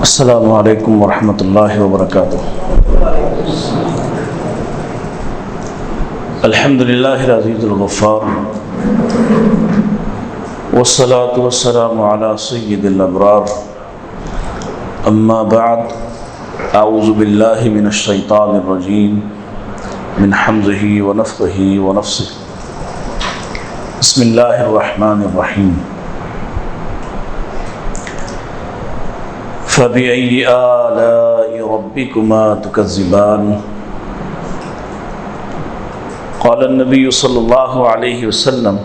السلام علیکم ورحمۃ اللہ وبرکاتہ۔ الحمد للہ العزیز الغفار، والصلاة والسلام علی سید الابرار، اما بعد، اعوذ باللہ من الشیطان الرجیم، من حمزہ ونفخہ ونفثہ، بسم اللہ الرحمن الرحیم۔ فَبِأَيِّ آلَاءِ رَبِّكُمَا تُكَذِّبَانِ۔ قال النبی صلی اللہ علیہ وسلم: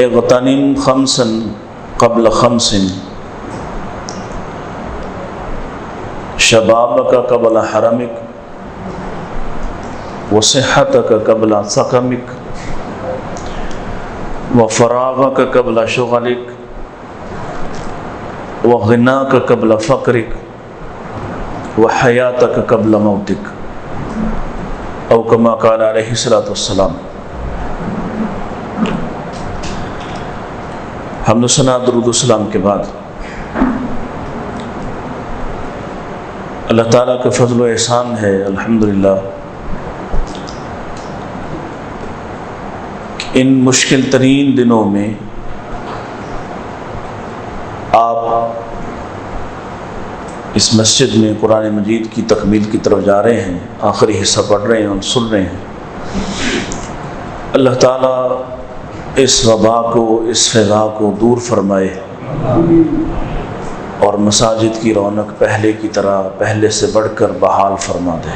اغتنم خمسا قبل خمس، شبابك قبل حرمك، وصحتك قبل سقمك، وفراغك قبل شغلك، وغناك قبل فقرك، وحیاتك قبل موتك، او كما قال علیہ الصلوۃ والسلام۔ حمد و ثنا درود و سلام کے بعد اللہ تعالیٰ کا فضل و احسان ہے الحمدللہ، ان مشکل ترین دنوں میں آپ اس مسجد میں قرآن مجید کی تکمیل کی طرف جا رہے ہیں، آخری حصہ پڑھ رہے ہیں اور سن رہے ہیں۔ اللہ تعالیٰ اس وبا کو، اس فضا کو دور فرمائے اور مساجد کی رونق پہلے کی طرح، پہلے سے بڑھ کر بحال فرما دے۔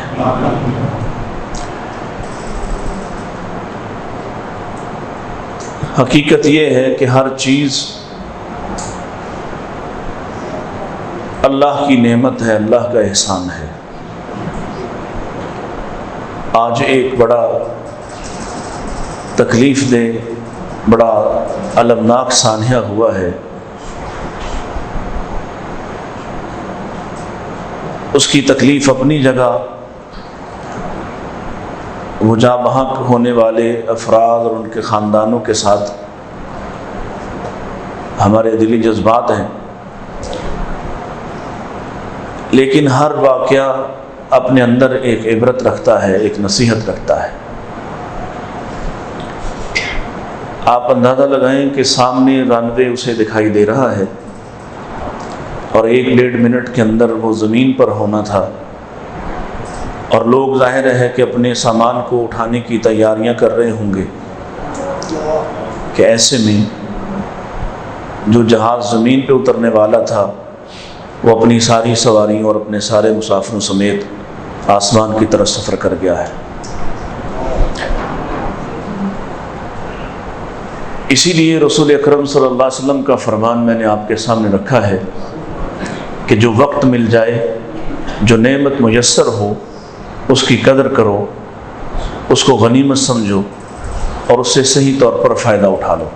حقیقت یہ ہے کہ ہر چیز اللہ کی نعمت ہے، اللہ کا احسان ہے۔ آج ایک بڑا تکلیف دہ، بڑا المناک سانحہ ہوا ہے۔ اس کی تکلیف اپنی جگہ، وہ جاں بحق ہونے والے افراد اور ان کے خاندانوں کے ساتھ ہمارے دلی جذبات ہیں، لیکن ہر واقعہ اپنے اندر ایک عبرت رکھتا ہے، ایک نصیحت رکھتا ہے۔ آپ اندازہ لگائیں کہ سامنے رن وے اسے دکھائی دے رہا ہے اور 1-1.5 منٹ کے اندر وہ زمین پر ہونا تھا، اور لوگ ظاہر ہے کہ اپنے سامان کو اٹھانے کی تیاریاں کر رہے ہوں گے کہ ایسے میں جو جہاز زمین پہ اترنے والا تھا وہ اپنی ساری سواریوں اور اپنے سارے مسافروں سمیت آسمان کی طرف سفر کر گیا ہے۔ اسی لیے رسول اکرم صلی اللہ علیہ وسلم کا فرمان میں نے آپ کے سامنے رکھا ہے کہ جو وقت مل جائے، جو نعمت میسر ہو، اس کی قدر کرو، اس کو غنیمت سمجھو اور اس سے صحیح طور پر فائدہ اٹھا لو۔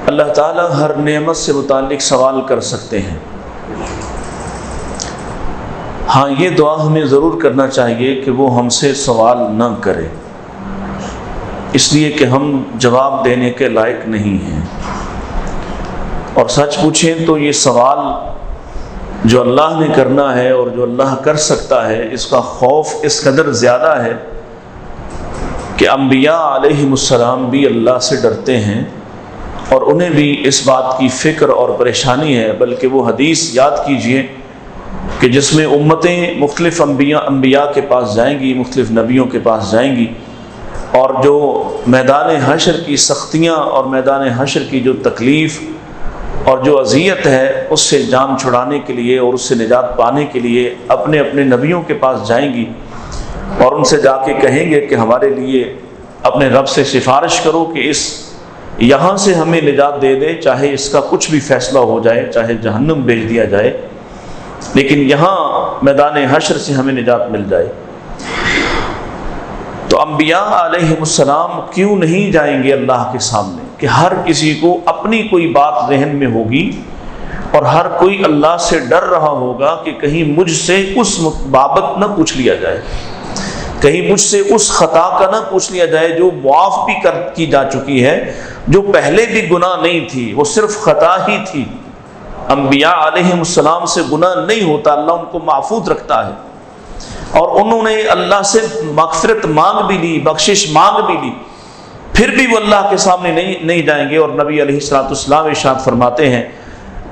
اللہ تعالیٰ ہر نعمت سے متعلق سوال کر سکتے ہیں، ہاں یہ دعا ہمیں ضرور کرنا چاہیے کہ وہ ہم سے سوال نہ کرے، اس لیے کہ ہم جواب دینے کے لائق نہیں ہیں۔ اور سچ پوچھیں تو یہ سوال جو اللہ نے کرنا ہے اور جو اللہ کر سکتا ہے، اس کا خوف اس قدر زیادہ ہے کہ انبیاء علیہم السلام بھی اللہ سے ڈرتے ہیں اور انہیں بھی اس بات کی فکر اور پریشانی ہے۔ بلکہ وہ حدیث یاد کیجئے کہ جس میں امتیں مختلف انبیاء کے پاس جائیں گی، مختلف نبیوں کے پاس جائیں گی، اور جو میدان حشر کی سختیاں اور میدان حشر کی جو تکلیف اور جو اذیت ہے، اس سے جان چھڑانے کے لیے اور اس سے نجات پانے کے لیے اپنے اپنے نبیوں کے پاس جائیں گی اور ان سے جا کے کہیں گے کہ ہمارے لیے اپنے رب سے سفارش کرو کہ اس یہاں سے ہمیں نجات دے دے، چاہے اس کا کچھ بھی فیصلہ ہو جائے، چاہے جہنم بھیج دیا جائے، لیکن یہاں میدان حشر سے ہمیں نجات مل جائے۔ تو انبیاء علیہم السلام کیوں نہیں جائیں گے اللہ کے سامنے؟ کہ ہر کسی کو اپنی کوئی بات ذہن میں ہوگی اور ہر کوئی اللہ سے ڈر رہا ہوگا کہ کہیں مجھ سے اس بابت نہ پوچھ لیا جائے، کہیں مجھ سے اس خطا کا نہ پوچھ لیا جائے جو معاف بھی کی جا چکی ہے، جو پہلے بھی گناہ نہیں تھی، وہ صرف خطا ہی تھی۔ انبیاء علیہم السلام سے گناہ نہیں ہوتا، اللہ ان کو محفوظ رکھتا ہے، اور انہوں نے اللہ سے مغفرت مانگ بھی لی، بخشش مانگ بھی لی، پھر بھی وہ اللہ کے سامنے نہیں جائیں گے۔ اور نبی علیہ الصلوۃ والسلام ارشاد فرماتے ہیں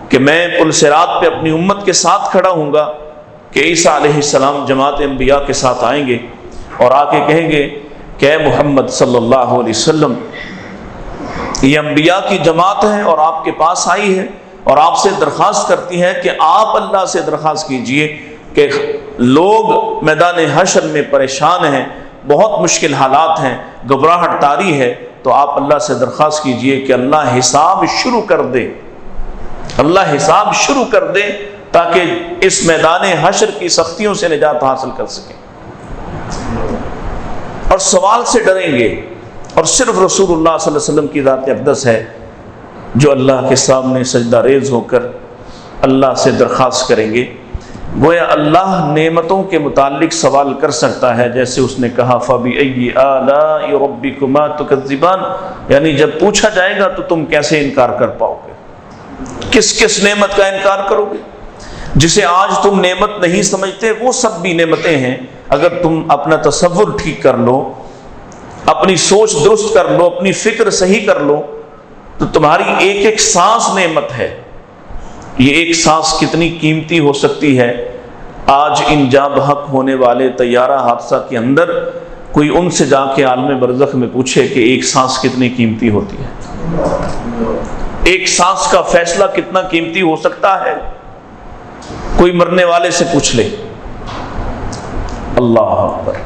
کہ میں پل صراط پہ اپنی امت کے ساتھ کھڑا ہوں گا کہ عیسیٰ علیہ السلام جماعت انبیاء کے ساتھ آئیں گے اور آ کے کہیں گے کہ اے محمد صلی اللہ علیہ وسلم، یہ انبیاء کی جماعت ہے اور آپ کے پاس آئی ہے اور آپ سے درخواست کرتی ہے کہ آپ اللہ سے درخواست کیجئے کہ لوگ میدان حشر میں پریشان ہیں، بہت مشکل حالات ہیں، گھبراہٹ طاری ہے، تو آپ اللہ سے درخواست کیجئے کہ اللہ حساب شروع کر دے، اللہ حساب شروع کر دے تاکہ اس میدان حشر کی سختیوں سے نجات حاصل کر سکیں۔ اور سوال سے ڈریں گے، اور صرف رسول اللہ صلی اللہ علیہ وسلم کی ذات اقدس ہے جو اللہ کے سامنے سجدہ ریز ہو کر اللہ سے درخواست کریں گے۔ گویا اللہ نعمتوں کے متعلق سوال کر سکتا ہے، جیسے اس نے کہا فَبِأَيِّ آلَاءِ رَبِّكُمَا تُكَذِّبَانِ، یعنی جب پوچھا جائے گا تو تم کیسے انکار کر پاؤ گے، کس کس نعمت کا انکار کرو گے؟ جسے آج تم نعمت نہیں سمجھتے وہ سب بھی نعمتیں ہیں۔ اگر تم اپنا تصور ٹھیک کر لو، اپنی سوچ درست کر لو، اپنی فکر صحیح کر لو، تو تمہاری ایک ایک سانس نعمت ہے۔ یہ ایک سانس کتنی قیمتی ہو سکتی ہے۔ آج ان جاں بحق ہونے والے طیارہ حادثہ کے اندر کوئی ان سے جا کے عالم برزخ میں پوچھے کہ ایک سانس کتنی قیمتی ہوتی ہے، ایک سانس کا فیصلہ کتنا قیمتی ہو سکتا ہے، کوئی مرنے والے سے پوچھ لے۔ اللہ اکبر۔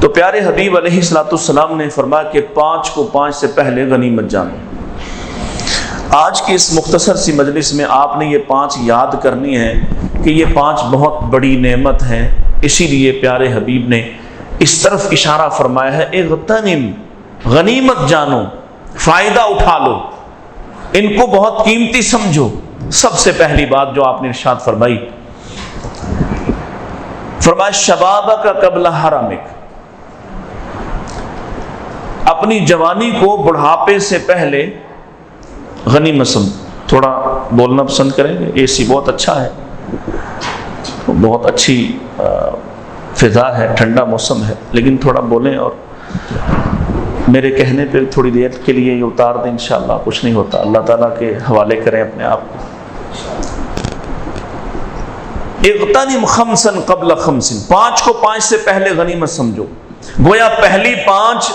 تو پیارے حبیب علیہ الصلوۃ والسلام نے فرمایا کہ 5 کو 5 سے پہلے غنیمت جانو۔ آج کی اس مختصر سی مجلس میں آپ نے یہ 5 یاد کرنی ہے کہ یہ 5 بہت بڑی نعمت ہے، اسی لیے پیارے حبیب نے اس طرف اشارہ فرمایا ہے، اغتنم، غنیمت جانو، فائدہ اٹھا لو، ان کو بہت قیمتی سمجھو۔ سب سے پہلی بات جو آپ نے ارشاد فرمائی، فرمایا شبابک قبل حرمک، اپنی جوانی کو بڑھاپے سے پہلے غنیمت سمجھ۔ تھوڑا بولنا پسند کریں گے؟ اے سی بہت اچھا ہے، بہت اچھی فضا ہے، ٹھنڈا موسم ہے، لیکن تھوڑا بولیں اور میرے کہنے پہ تھوڑی دیر کے لیے یہ اتار دیں، انشاءاللہ کچھ نہیں ہوتا۔ اللہ تعالیٰ کے حوالے کریں اپنے آپ کو۔ اغتنم خمسا قبل خمس، 5 کو 5 سے پہلے غنیمت سمجھو۔ گویا پہلی 5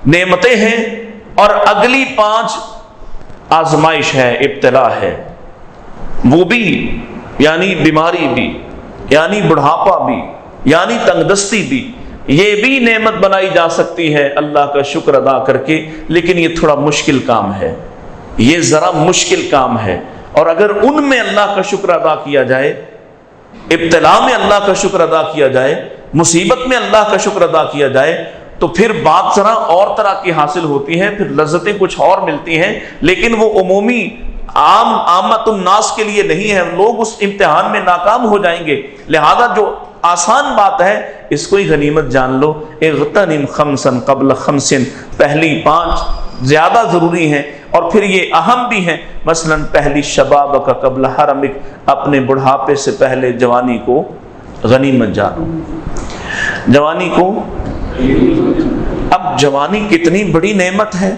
نعمتیں ہیں اور اگلی 5 آزمائش ہے، ابتلا ہے، وہ بھی یعنی بیماری بھی، یعنی بڑھاپا بھی، یعنی تنگ دستی بھی، یہ بھی نعمت بنائی جا سکتی ہے اللہ کا شکر ادا کر کے، لیکن یہ تھوڑا مشکل کام ہے، یہ ذرا مشکل کام ہے۔ اور اگر ان میں اللہ کا شکر ادا کیا جائے، ابتلا میں اللہ کا شکر ادا کیا جائے، مصیبت میں اللہ کا شکر ادا کیا جائے، تو پھر بات ذرا اور طرح کی حاصل ہوتی ہے، پھر لذتیں کچھ اور ملتی ہیں، لیکن وہ عمومی عامت الناس کے لیے نہیں ہے، لوگ اس امتحان میں ناکام ہو جائیں گے۔ لہذا جو آسان بات ہے اس کو ہی غنیمت جان لو۔ اغتنم خمسا قبل خمس، پہلی 5 زیادہ ضروری ہیں اور پھر یہ اہم بھی ہیں۔ مثلا پہلی شبابک قبل حرمک، اپنے بڑھاپے سے پہلے جوانی کو غنیمت جانو۔ جوانی کو، اب جوانی کتنی بڑی نعمت ہے،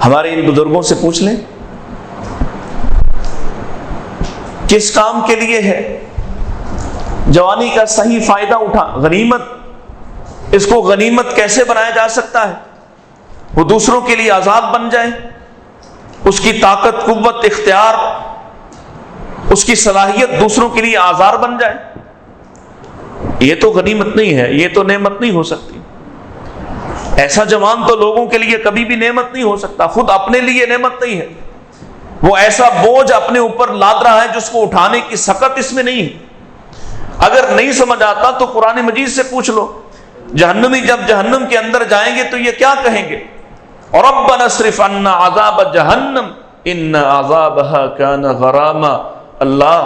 ہمارے ان بزرگوں سے پوچھ لیں کس کام کے لیے ہے؟ جوانی کا صحیح فائدہ اٹھا، غنیمت، اس کو غنیمت کیسے بنایا جا سکتا ہے؟ وہ دوسروں کے لیے عذاب بن جائے، اس کی طاقت، قوت، اختیار، اس کی صلاحیت دوسروں کے لیے آزار بن جائے، یہ تو غنیمت نہیں ہے، یہ تو نعمت نہیں ہو سکتی۔ ایسا جوان تو لوگوں کے لیے کبھی بھی نعمت نہیں ہو سکتا، خود اپنے لیے نعمت نہیں ہے، وہ ایسا بوجھ اپنے اوپر لاد رہا ہے جس کو اٹھانے کی سکت اس میں نہیں ہے۔ اگر نہیں سمجھ آتا تو قرآن مجید سے پوچھ لو، جہنمی جب جہنم کے اندر جائیں گے تو یہ کیا کہیں گے؟ ربنا اصرف عنا عذاب جہنم ان عذابها كان غراما، اللہ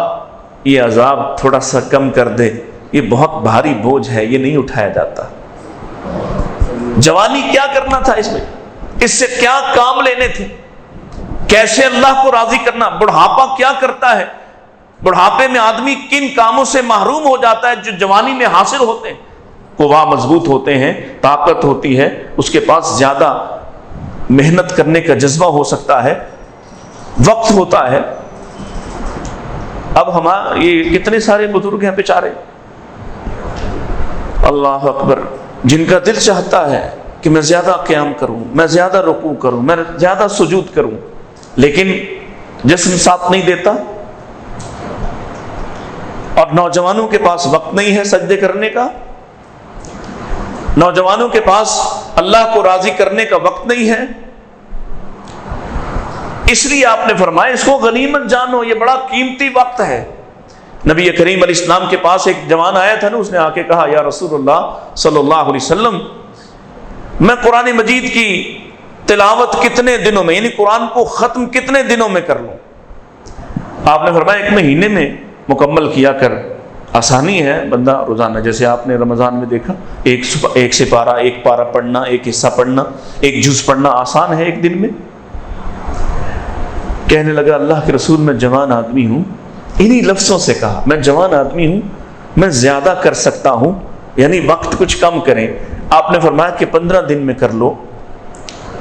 یہ عذاب تھوڑا سا کم کر دے، یہ بہت بھاری بوجھ ہے، یہ نہیں اٹھایا جاتا۔ جوانی کیا کرنا تھا اس میں، اس سے کیا کام لینے تھے، کیسے اللہ کو راضی کرنا۔ بڑھاپا کیا کرتا ہے، بڑھاپے میں آدمی کن کاموں سے محروم ہو جاتا ہے جو جوانی میں حاصل ہوتے ہیں۔ قوا مضبوط ہوتے ہیں، طاقت ہوتی ہے، اس کے پاس زیادہ محنت کرنے کا جذبہ ہو سکتا ہے، وقت ہوتا ہے۔ اب یہ کتنے سارے بزرگ ہیں بیچارے، اللہ اکبر، جن کا دل چاہتا ہے کہ میں زیادہ قیام کروں، میں زیادہ رکوع کروں، میں زیادہ سجود کروں، لیکن جسم ساتھ نہیں دیتا۔ اور نوجوانوں کے پاس وقت نہیں ہے سجدے کرنے کا، نوجوانوں کے پاس اللہ کو راضی کرنے کا وقت نہیں ہے۔ اس لیے آپ نے فرمایا اس کو غنیمت جانو، یہ بڑا قیمتی وقت ہے۔ نبی کریم علیہ السلام کے پاس ایک جوان آیا تھا نا، اس نے آ کے کہا یا رسول اللہ صلی اللہ علیہ وسلم، میں قرآن مجید کی تلاوت کتنے دنوں میں، یعنی قرآن کو ختم کتنے دنوں میں کر لوں؟ آپ نے فرمایا 1 مہینے میں مکمل کیا کر۔ آسانی ہے، بندہ روزانہ، جیسے آپ نے رمضان میں دیکھا، ایک سپارہ، ایک پارہ پڑھنا، ایک حصہ پڑھنا، ایک جز پڑھنا آسان ہے ایک دن میں۔ کہنے لگا اللہ کے رسول میں جوان آدمی ہوں، انہی لفظوں سے کہا، میں جوان آدمی ہوں، میں زیادہ کر سکتا ہوں، یعنی وقت کچھ کم کریں۔ آپ نے فرمایا کہ 15 دن میں کر لو۔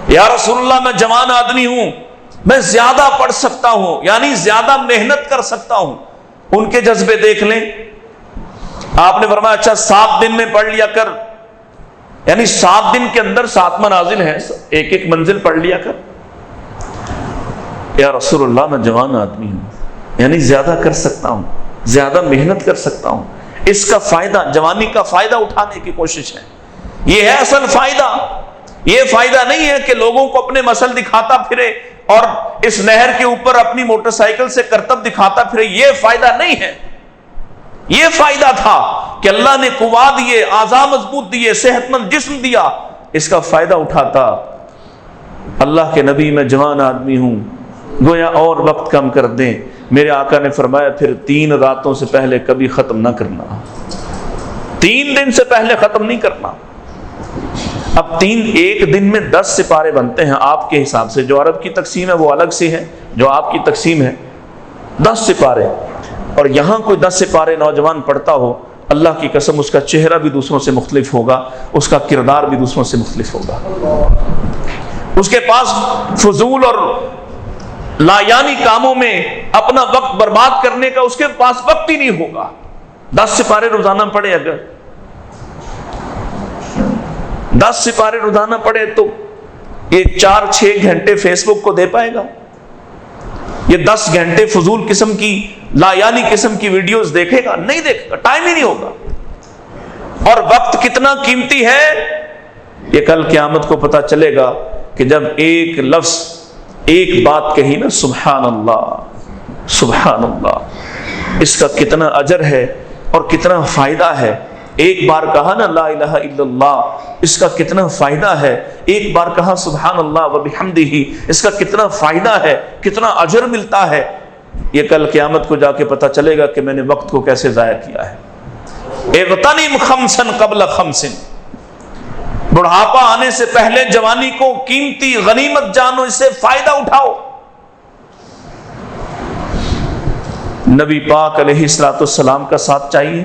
یا رسول اللہ میں جوان آدمی ہوں، میں زیادہ پڑھ سکتا ہوں، یعنی زیادہ محنت کر سکتا ہوں۔ ان کے جذبے دیکھ لیں۔ آپ نے فرمایا اچھا 7 دن میں پڑھ لیا کر، یعنی 7 دن کے اندر 7 منازل ہیں، ایک ایک منزل پڑھ لیا کر۔ یا رسول اللہ میں جوان آدمی ہوں، یعنی زیادہ کر سکتا ہوں، زیادہ محنت کر سکتا ہوں۔ اس کا فائدہ، جوانی کا فائدہ اٹھانے کی کوشش ہے، یہ ہے اصل فائدہ۔ یہ فائدہ نہیں ہے کہ لوگوں کو اپنے مسل دکھاتا پھرے اور اس نہر کے اوپر اپنی موٹر سائیکل سے کرتب دکھاتا پھرے، یہ فائدہ نہیں ہے۔ یہ فائدہ تھا کہ اللہ نے قوا دیے، اعضاء مضبوط دیے، صحت مند جسم دیا، اس کا فائدہ اٹھاتا۔ اللہ کے نبی میں جوان آدمی ہوں، گویا اور وقت کم کر دیں۔ میرے آقا نے فرمایا پھر 3 راتوں سے پہلے کبھی ختم نہ کرنا، 3 دن سے پہلے ختم نہیں کرنا۔ اب ایک دن میں 10 سپارے بنتے ہیں آپ کے حساب سے، جو عرب کی تقسیم ہے وہ الگ سے ہے، جو آپ کی تقسیم ہے 10 سپارے، اور یہاں کوئی 10 سپارے نوجوان پڑھتا ہو، اللہ کی قسم اس کا چہرہ بھی دوسروں سے مختلف ہوگا، اس کا کردار بھی دوسروں سے مختلف ہوگا۔ اس کے پاس فضول اور لایانی کاموں میں اپنا وقت برباد کرنے کا اس کے پاس وقت ہی نہیں ہوگا۔ 10 سپارے روزانہ پڑھے، اگر 10 سپارے روزانہ پڑھے تو یہ 4-6 گھنٹے فیس بک کو دے پائے گا؟ یہ 10 گھنٹے فضول قسم کی، لایانی قسم کی ویڈیوز دیکھے گا؟ نہیں دیکھے گا، ٹائم ہی نہیں ہوگا۔ اور وقت کتنا قیمتی ہے یہ کل قیامت کو پتہ چلے گا، کہ جب ایک لفظ، ایک بات کہی نا، سبحان اللہ سبحان اللہ، اس کا کتنا اجر ہے اور کتنا فائدہ ہے۔ ایک بار کہا نا لا الہ الا اللہ، اس کا کتنا فائدہ ہے۔ ایک بار کہا سبحان اللہ وبحمدہ، اس کا کتنا فائدہ ہے، کتنا اجر ملتا ہے۔ یہ کل قیامت کو جا کے پتہ چلے گا کہ میں نے وقت کو کیسے ضائع کیا ہے۔ اغتنم خمسا قبل خمس، بڑھاپا آنے سے پہلے جوانی کو قیمتی غنیمت جانو، اس سے فائدہ اٹھاؤ۔ نبی پاک علیہ الصلوۃ والسلام کا ساتھ چاہیے،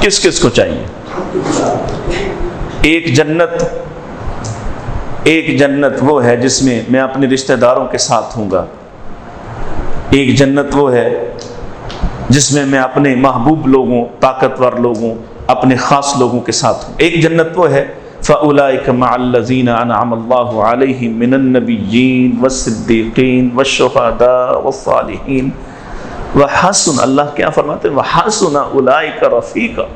کس کس کو چاہیے؟ ایک جنت وہ ہے جس میں میں اپنے رشتہ داروں کے ساتھ ہوں گا، ایک جنت وہ ہے جس میں اپنے محبوب لوگوں، طاقتور لوگوں، اپنے خاص لوگوں کے ساتھ ہوں۔ ایک جنت وہ ہے فَأُولَٰئِكَ مَعَ الَّذِينَ أَنْعَمَ اللَّهُ عَلَيْهِم مِّنَ النَّبِيِّينَ وَالصِّدِّيقِينَ وَالشُّهَدَاءِ وَالصَّالِحِينَ وَحَسُنَ، اللہ کیا فرماتے ہیں؟ وَحَسُنَ أُولَٰئِكَ رَفِيقًا۔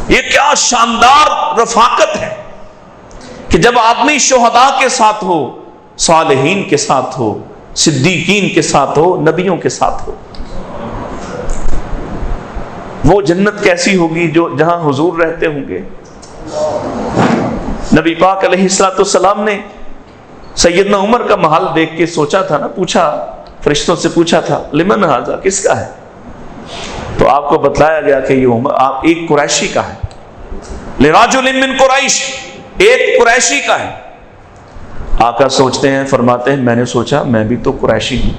یہ کیا شاندار رفاقت ہے کہ جب آدمی شہداء کے ساتھ ہو، صالحین کے ساتھ ہو، صدیقین کے ساتھ ہو، نبیوں کے ساتھ ہو۔ وہ جنت کیسی ہوگی جہاں حضور رہتے ہوں گے۔ نبی پاک علیہ الصلوۃ والسلام نے سیدنا عمر کا محل دیکھ کے سوچا تھا نا، پوچھا، فرشتوں سے پوچھا تھا لمن ھذا، کس کا ہے؟ تو آپ کو بتلایا گیا کہ یہ عمر آپ ایک قریشی کا ہے، لِرَجُلٍ مِّن قُرَيْشٍ، ایک قریشی کا ہے۔ آقا سوچتے ہیں، فرماتے ہیں میں نے سوچا میں بھی تو قریشی ہوں،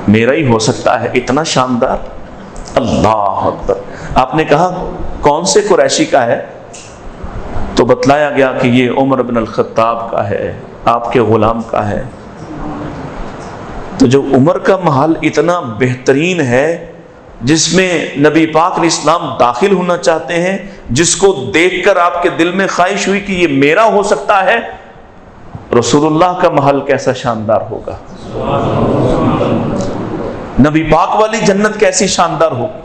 میرا ہی ہو سکتا ہے، اتنا شاندار، اللہ اکبر۔ آپ نے کہا کون سے قریشی کا ہے؟ تو بتلایا گیا کہ یہ عمر بن الخطاب کا ہے، آپ کے غلام کا ہے۔ تو جو عمر کا محل اتنا بہترین ہے، جس میں نبی پاک علیہ السلام داخل ہونا چاہتے ہیں، جس کو دیکھ کر آپ کے دل میں خواہش ہوئی کہ یہ میرا ہو سکتا ہے، رسول اللہ کا محل کیسا شاندار ہوگا، نبی پاک والی جنت کیسی شاندار ہوگی۔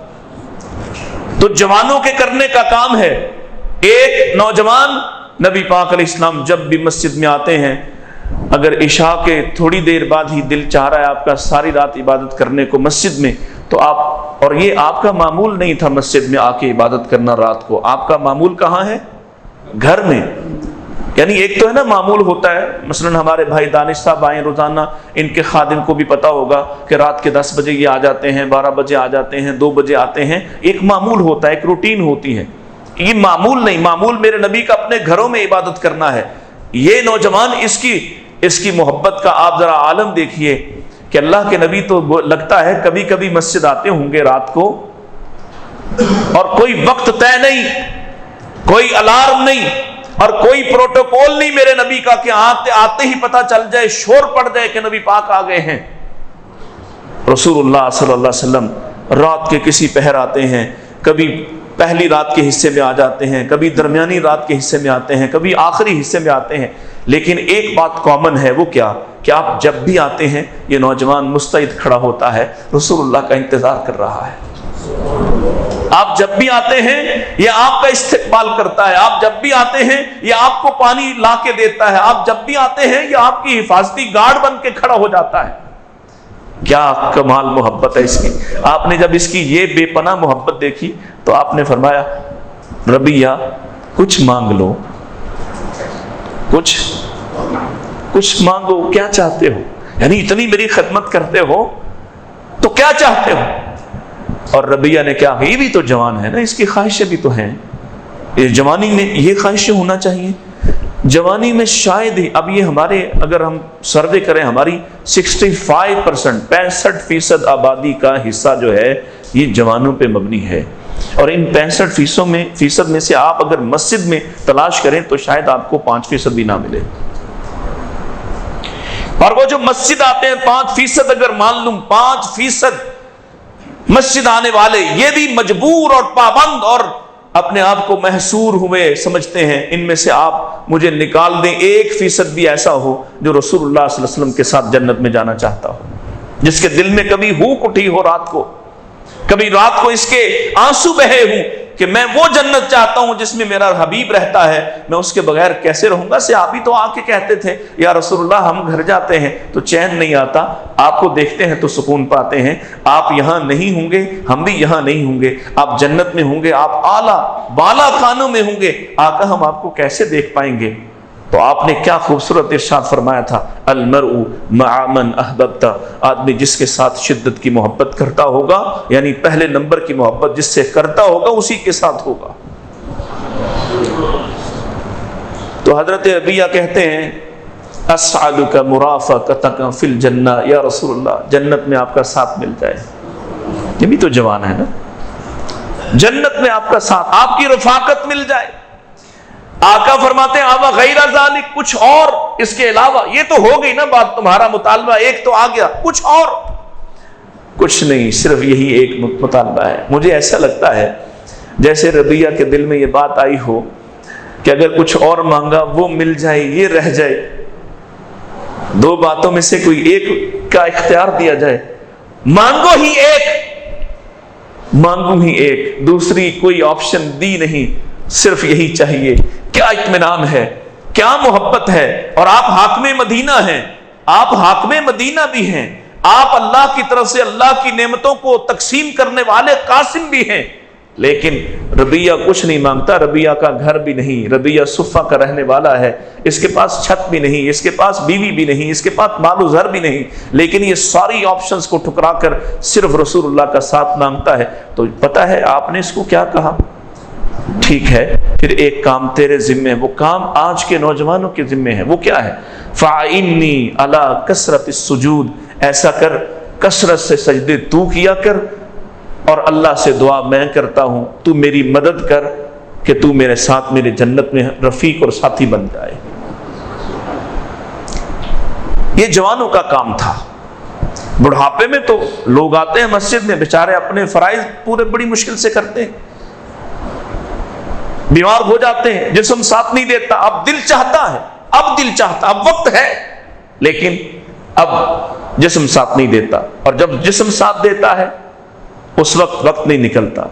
تو جوانوں کے کرنے کا کام ہے۔ ایک نوجوان نبی پاک علیہ السلام جب بھی مسجد میں آتے ہیں، اگر عشاء کے تھوڑی دیر بعد ہی دل چاہ رہا ہے آپ کا ساری رات عبادت کرنے کو مسجد میں، تو آپ، اور یہ آپ کا معمول نہیں تھا مسجد میں آ کے عبادت کرنا رات کو، آپ کا معمول کہاں ہے؟ گھر میں۔ یعنی ایک تو ہے نا معمول ہوتا ہے، مثلا ہمارے بھائی دانش صاحب آئیں روزانہ، ان کے خادم کو بھی پتا ہوگا کہ رات کے 10 بجے یہ آ جاتے ہیں، 12 بجے آ جاتے ہیں، 2 بجے آتے ہیں، ایک معمول ہوتا ہے، ایک روٹین ہوتی ہے۔ یہ معمول نہیں، معمول میرے نبی کا اپنے گھروں میں عبادت کرنا ہے۔ یہ نوجوان اس کی محبت کا آپ ذرا عالم دیکھیے کہ اللہ کے نبی تو لگتا ہے کبھی کبھی مسجد آتے ہوں گے رات کو، اور کوئی وقت طے نہیں، کوئی الارم نہیں، اور کوئی پروٹوکول نہیں میرے نبی کا کہ آتے ہی پتہ چل جائے، شور پڑ جائے کہ نبی پاک آ گئے ہیں۔ رسول اللہ صلی اللہ علیہ وسلم رات کے کسی پہر آتے ہیں، کبھی پہلی رات کے حصے میں آ جاتے ہیں، کبھی درمیانی رات کے حصے میں آتے ہیں، کبھی آخری حصے میں آتے ہیں، لیکن ایک بات کامن ہے، وہ کیا کہ آپ جب بھی آتے ہیں یہ نوجوان مستعد کھڑا ہوتا ہے، رسول اللہ کا انتظار کر رہا ہے۔ آپ جب بھی آتے ہیں یہ آپ کا استقبال کرتا ہے، آپ جب بھی آتے ہیں یہ آپ کو پانی لا کے دیتا ہے، آپ جب بھی آتے ہیں یہ آپ کی حفاظتی گارڈ بن کے کھڑا ہو جاتا ہے۔ کیا کمال محبت ہے اس کی۔ آپ نے جب اس کی یہ بے پناہ محبت دیکھی تو آپ نے فرمایا ربیہ کچھ مانگ لو، کچھ مانگو، کیا چاہتے ہو؟ یعنی اتنی میری خدمت کرتے ہو تو کیا چاہتے ہو؟ اور ربیہ نے کہا یہ بھی تو جوان ہے نا، اس کی خواہشیں بھی تو ہیں، جوانی میں یہ خواہشیں ہونا چاہیے۔ جوانی میں شاید ہی، اب یہ ہمارے اگر ہم سروے کریں، ہماری 65% آبادی کا حصہ جو ہے یہ جوانوں پہ مبنی ہے، اور ان 65% میں سے آپ اگر مسجد میں تلاش کریں تو شاید آپ کو 5% بھی نہ ملے، اور وہ جو مسجد آتے ہیں 5%، اگر مان لوں 5% مسجد آنے والے یہ بھی مجبور اور پابند اور اپنے آپ کو محصور ہوئے سمجھتے ہیں، ان میں سے آپ مجھے نکال دیں 1% بھی ایسا ہو جو رسول اللہ صلی اللہ علیہ وسلم کے ساتھ جنت میں جانا چاہتا ہو، جس کے دل میں کبھی ہوک اٹھی ہو رات کو، کبھی رات کو اس کے آنسو بہے ہوں کہ میں وہ جنت چاہتا ہوں جس میں میرا حبیب رہتا ہے، میں اس کے بغیر کیسے رہوں گا۔ صحابی تو آ کے کہتے تھے یا رسول اللہ ہم گھر جاتے ہیں تو چین نہیں آتا، آپ کو دیکھتے ہیں تو سکون پاتے ہیں، آپ یہاں نہیں ہوں گے ہم بھی یہاں نہیں ہوں گے، آپ جنت میں ہوں گے، آپ اعلیٰ بالا خانوں میں ہوں گے، آقا ہم آپ کو کیسے دیکھ پائیں گے؟ تو آپ نے کیا خوبصورت ارشاد فرمایا تھا، المرء مع من احببت، آدمی جس کے ساتھ شدت کی محبت کرتا ہوگا، یعنی پہلے نمبر کی محبت جس سے کرتا ہوگا اسی کے ساتھ ہوگا۔ تو حضرت ربیہ کہتے ہیں اسعدک مرافقتک فی الجنہ، یا رسول اللہ جنت میں آپ کا ساتھ مل جائے، یہ بھی تو جوان ہے نا، جنت میں آپ کا ساتھ، آپ کی رفاقت مل جائے۔ آقا فرماتے ہیں آوا غیر ذالک، کچھ اور اس کے علاوہ، یہ تو ہو گئی نا بات، تمہارا مطالبہ ایک تو آ گیا، کچھ اور؟ کچھ نہیں، صرف یہی ایک مطالبہ ہے۔ مجھے ایسا لگتا ہے جیسے ربیہ کے دل میں یہ بات آئی ہو کہ اگر کچھ اور مانگا وہ مل جائے، یہ رہ جائے، دو باتوں میں سے کوئی ایک کا اختیار دیا جائے، مانگو ہی ایک، دوسری کوئی آپشن دی نہیں، صرف یہی چاہیے۔ کیا اطمینان ہے، کیا محبت ہے، اور آپ حاکم مدینہ ہیں، آپ حاکم مدینہ بھی ہیں، آپ اللہ کی طرف سے اللہ کی نعمتوں کو تقسیم کرنے والے قاسم بھی ہیں، لیکن ربیہ کچھ نہیں مانگتا، ربیہ کا گھر بھی نہیں، ربیہ صفہ کا رہنے والا ہے، اس کے پاس چھت بھی نہیں، اس کے پاس بیوی بھی نہیں، اس کے پاس مال و زر بھی نہیں، لیکن یہ ساری آپشنز کو ٹھکرا کر صرف رسول اللہ کا ساتھ مانگتا ہے۔ تو پتہ ہے آپ نے اس کو کیا کہا؟ ٹھیک ہے، پھر ایک کام تیرے ذمے ہے، وہ کام آج کے نوجوانوں کے ذمے ہے، وہ کیا ہے؟ فَعِنِّي عَلَىٰ كَثْرَةِ السُّجُودِ، ایسا کر کثرت سے سجدے تو کیا کر، اور اللہ سے دعا میں کرتا ہوں تو میری مدد کر کہ تو میرے ساتھ میرے جنت میں رفیق اور ساتھی بن جائے۔ یہ جوانوں کا کام تھا۔ بڑھاپے میں تو لوگ آتے ہیں مسجد میں، بیچارے اپنے فرائض پورے بڑی مشکل سے کرتے ہیں، بیمار ہو جاتے ہیں، جسم ساتھ نہیں دیتا، اب دل چاہتا ہے، اب وقت ہے، لیکن اب جسم ساتھ نہیں دیتا، اور جب جسم ساتھ دیتا ہے اس وقت نہیں نکلتا۔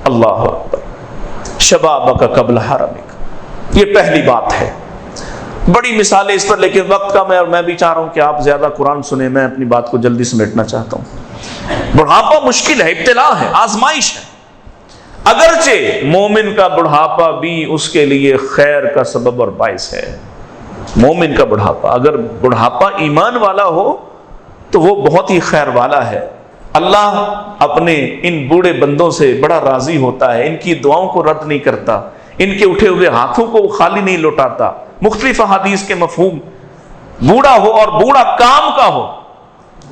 اللہ اکبر، شبابک قبل حرمک، یہ پہلی بات ہے۔ بڑی مثالیں اس پر، لیکن وقت کم ہے اور میں بھی چاہ رہا ہوں کہ آپ زیادہ قرآن سنیں، میں اپنی بات کو جلدی سمیٹنا چاہتا ہوں۔ بڑھاپا مشکل ہے، ابتلا ہے، آزمائش ہے۔ اگرچہ مومن کا بڑھاپا بھی اس کے لیے خیر کا سبب اور باعث ہے۔ مومن کا بڑھاپا، اگر بڑھاپا ایمان والا ہو تو وہ بہت ہی خیر والا ہے۔ اللہ اپنے ان بوڑھے بندوں سے بڑا راضی ہوتا ہے، ان کی دعاؤں کو رد نہیں کرتا، ان کے اٹھے ہوئے ہاتھوں کو خالی نہیں لوٹاتا۔ مختلف احادیث کے مفہوم، بوڑھا ہو اور بوڑھا کام کا ہو،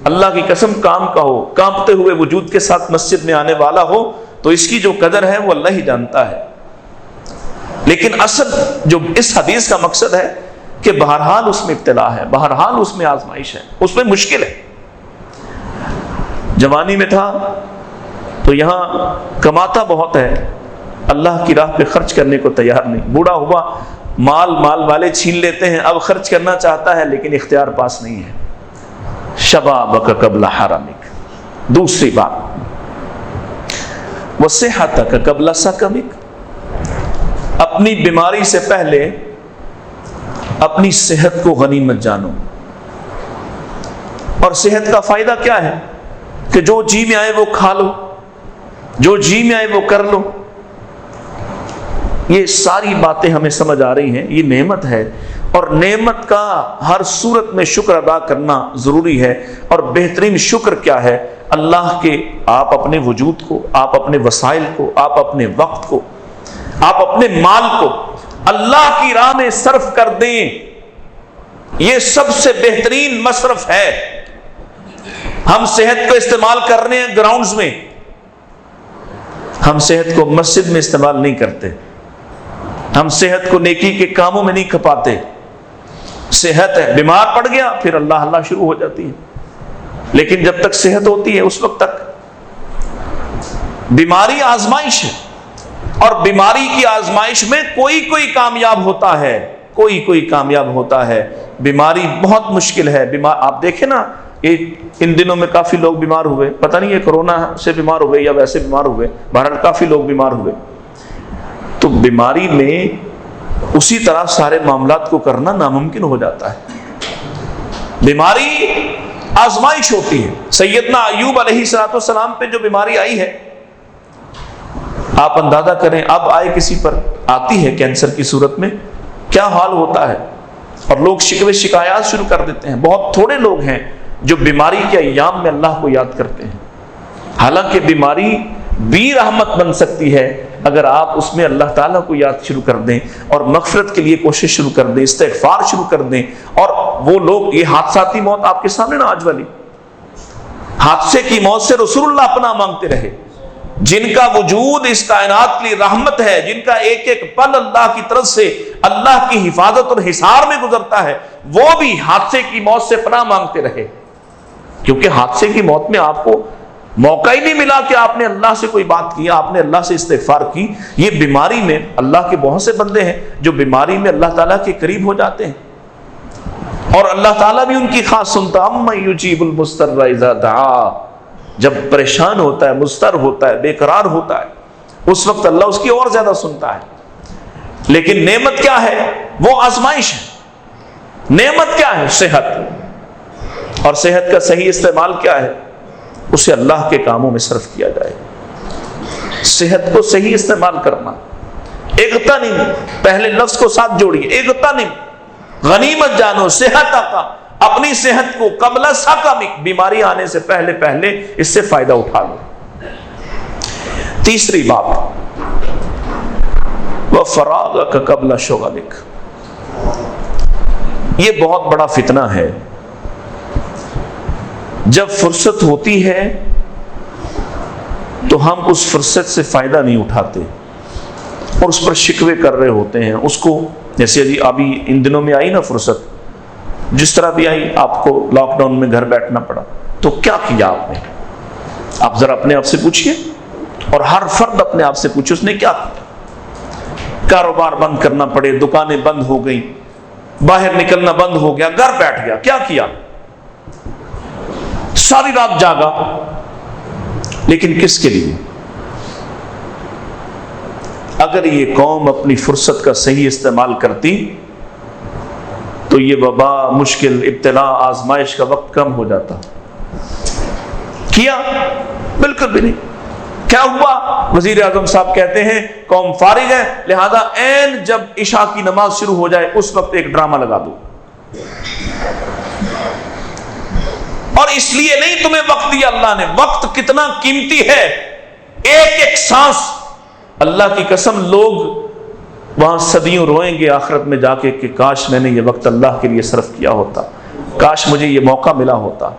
اللہ کی قسم کام کا ہو، کانپتے ہوئے وجود کے ساتھ مسجد میں آنے والا ہو، تو اس کی جو قدر ہے وہ اللہ ہی جانتا ہے۔ لیکن اصل جو اس حدیث کا مقصد ہے کہ بہرحال اس میں ابتلا ہے، بہرحال اس میں آزمائش ہے، اس میں مشکل ہے۔ جوانی میں تھا تو یہاں کماتا بہت ہے، اللہ کی راہ پہ خرچ کرنے کو تیار نہیں، بوڑھا ہوا مال والے چھین لیتے ہیں، اب خرچ کرنا چاہتا ہے لیکن اختیار پاس نہیں ہے۔ شبابک قبل حرمک، دوسری بات وصحتک قبل سقمک، اپنی بیماری سے پہلے اپنی صحت کو غنیمت جانو۔ اور صحت کا فائدہ کیا ہے؟ کہ جو جی میں آئے وہ کھا لو، جو جی میں آئے وہ کر لو۔ یہ ساری باتیں ہمیں سمجھ آ رہی ہیں، یہ نعمت ہے، اور نعمت کا ہر صورت میں شکر ادا کرنا ضروری ہے۔ اور بہترین شکر کیا ہے؟ اللہ کے آپ اپنے وجود کو، آپ اپنے وسائل کو، آپ اپنے وقت کو، آپ اپنے مال کو اللہ کی راہ میں صرف کر دیں، یہ سب سے بہترین مصرف ہے۔ ہم صحت کو استعمال کر رہے ہیں گراؤنڈز میں، ہم صحت کو مسجد میں استعمال نہیں کرتے، ہم صحت کو نیکی کے کاموں میں نہیں کھپاتے۔ صحت ہے، بیمار پڑ گیا پھر اللہ شروع ہو جاتی ہے، لیکن جب تک صحت ہوتی ہے اس وقت تک بیماری آزمائش ہے، اور بیماری کی آزمائش میں کوئی کامیاب ہوتا ہے، کوئی کامیاب ہوتا ہے۔ بیماری بہت مشکل ہے۔ آپ دیکھیں نا، ان دنوں میں کافی لوگ بیمار ہوئے، پتہ نہیں یہ کرونا سے بیمار ہوئے یا ویسے بیمار ہوئے، بہرحال کافی لوگ بیمار ہوئے۔ تو بیماری میں اسی طرح سارے معاملات کو کرنا ناممکن ہو جاتا ہے۔ بیماری آزمائش ہوتی ہے۔ سیدنا ایوب علیہ السلام پہ جو بیماری آئی ہے، آپ اندازہ کریں اب آئے کسی پر، آتی ہے کینسر کی صورت میں، کیا حال ہوتا ہے، اور لوگ شکوے شکایات شروع کر دیتے ہیں۔ بہت تھوڑے لوگ ہیں جو بیماری کے ایام میں اللہ کو یاد کرتے ہیں، حالانکہ بیماری بھی رحمت بن سکتی ہے اگر آپ اس میں اللہ تعالیٰ کو یاد شروع کر دیں اور مغفرت کے لیے کوشش شروع کر دیں، استغفار شروع کر دیں۔ اور وہ لوگ، یہ حادثاتی موت آپ کے سامنے نا آج والی حادثے کی موت سے رسول اللہ پناہ مانگتے رہے، جن کا وجود اس کائنات کے لیے رحمت ہے، جن کا ایک ایک پل اللہ کی طرف سے اللہ کی حفاظت اور حصار میں گزرتا ہے، وہ بھی حادثے کی موت سے پناہ مانگتے رہے، کیونکہ حادثے کی موت میں آپ کو موقع ہی نہیں ملا کہ آپ نے اللہ سے کوئی بات کی، آپ نے اللہ سے استغفار کی۔ یہ بیماری میں اللہ کے بہت سے بندے ہیں جو بیماری میں اللہ تعالیٰ کے قریب ہو جاتے ہیں، اور اللہ تعالیٰ بھی ان کی خاص سنتا۔ اَمَّن يُجِيبُ الْمُضْطَرَّ إِذَا دَعَاهُ، جب پریشان ہوتا ہے، مضطر ہوتا ہے، بے قرار ہوتا ہے، اس وقت اللہ اس کی اور زیادہ سنتا ہے۔ لیکن نعمت کیا ہے؟ وہ آزمائش ہے۔ نعمت کیا ہے؟ صحت، اور صحت کا صحیح استعمال کیا ہے؟ اسے اللہ کے کاموں میں صرف کیا جائے۔ صحت کو صحیح استعمال کرنا. اغتنم، پہلے لفظ کو ساتھ جوڑیے، اغتنم، غنیمت جانو، صحت کا، اپنی صحت کو قبل سقمک، بیماری آنے سے پہلے اس سے فائدہ اٹھا لو. تیسری بات، وفراغک قبل شغلک. یہ بہت بڑا فتنہ ہے. جب فرصت ہوتی ہے تو ہم اس فرصت سے فائدہ نہیں اٹھاتے اور اس پر شکوے کر رہے ہوتے ہیں. اس کو جیسے جی ابھی ان دنوں میں آئی نا فرصت، جس طرح بھی آئی، آپ کو لاک ڈاؤن میں گھر بیٹھنا پڑا، تو کیا کیا آپ نے؟ آپ ذرا اپنے آپ سے پوچھئے، اور ہر فرد اپنے آپ سے پوچھے اس نے کیا کیا. کاروبار بند کرنا پڑے، دکانیں بند ہو گئی، باہر نکلنا بند ہو گیا، گھر بیٹھ گیا، کیا کیا؟ ساری رات جاگا، لیکن کس کے لیے؟ اگر یہ قوم اپنی فرصت کا صحیح استعمال کرتی تو یہ وبا، مشکل، ابتلاء، آزمائش کا وقت کم ہو جاتا. کیا؟ بالکل بھی نہیں. کیا ہوا؟ وزیر اعظم صاحب کہتے ہیں قوم فارغ ہے، لہذا عین جب عشاء کی نماز شروع ہو جائے اس وقت ایک ڈرامہ لگا دو. اور اس لیے نہیں تمہیں وقت دیا اللہ نے. وقت کتنا قیمتی ہے، ایک ایک سانس. اللہ کی قسم، لوگ وہاں صدیوں روئیں گے آخرت میں جا کے کہ کاش میں نے یہ وقت اللہ کے لیے صرف کیا ہوتا، کاش مجھے یہ موقع ملا ہوتا.